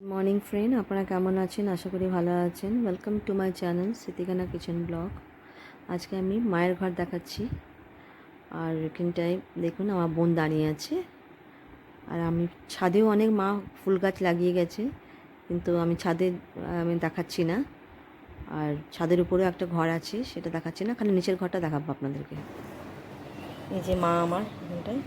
Morning friend, আপনারা কেমন আছেন? আশা করি ভালো আছেন। Welcome to my channel Smritikana kitchen blog. আজকে আমি মায়ের ঘর দেখাচ্ছি। আর এখানটায় দেখুন আমার বোন দাঁড়িয়ে আছে। আর আমি ছাদেও অনেক মা ফুল গাছ লাগিয়ে গেছে, কিন্তু আমি ছাদে আমি দেখাচ্ছি না। আর ছাদের উপরেও একটা ঘর আছে, সেটা দেখাচ্ছি না, খালি নিচের ঘরটা দেখাবো আপনাদেরকে। এই যে মা আমার এখানটায়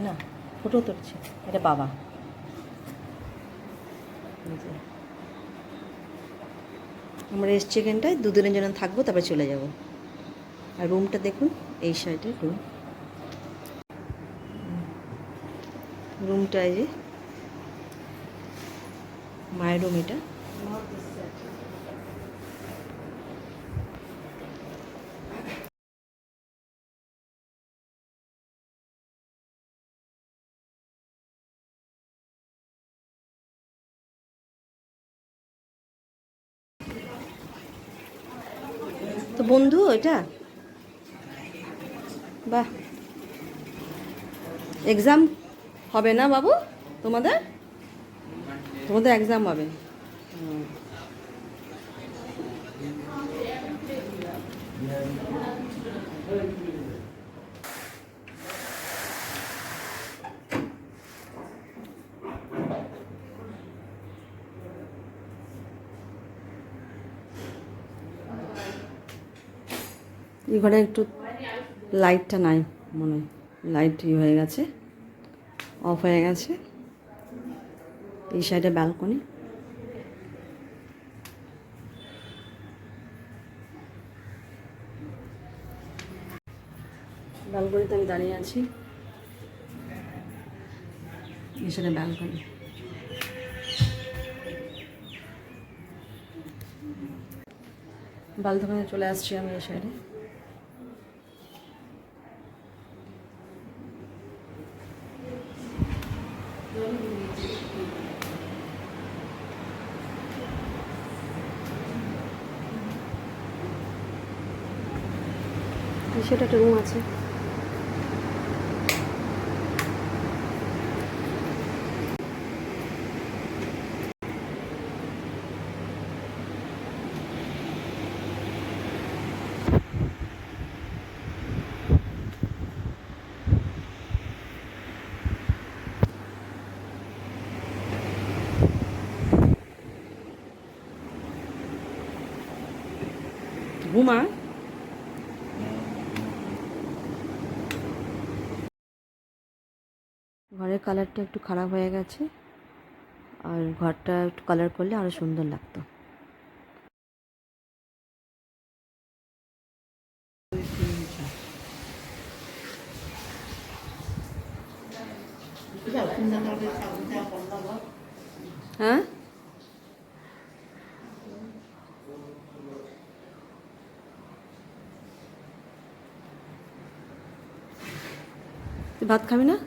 না ফটো তুলছে, এটা বাবা। আমরা এসছি এখানটায় দুদিনের জন্য থাকবো, তারপরে চলে যাব। আর রুমটা দেখুন, এই সাইডে রুমটা, এই যে মায়ের রুম এটা। তো বন্ধু এটা, বাহ, এক্সাম হবে না বাবু? তোমাদের তোমাদের এক্সাম হবে। এই ঘরে একটু লাইটটা নাই মনে হয়, লাইট হয়ে গেছে, অফ হয়ে গেছে। এই সাইডে ব্যালকনি। ব্যালকনিতে আমি দাঁড়িয়ে আছি, এই সাইডে ব্যালকনি। ব্যালকনিতে চলে আসছি আমি এই সাইডে। সেটা একটা রুম আছে। ঘুমা। ঘরের কালারটা একটু খারাপ হয়ে গেছে, আর ঘরটা একটু কালার করলে আরও সুন্দর লাগতো। হ্যাঁ, তুই ভাত খাবি না?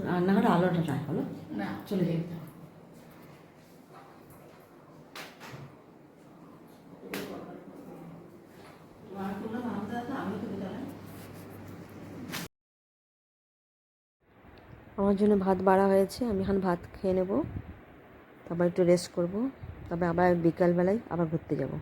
রান্নাঘরে আলোটা নাই, হলো না, চলে যাই। আমার জন্য ভাত বাড়া হয়েছে, আমি এখন ভাত খেয়ে নেব, তারপর একটু রেস্ট করব, তারপর আবার বিকালবেলায় আবার ঘুরতে যাব।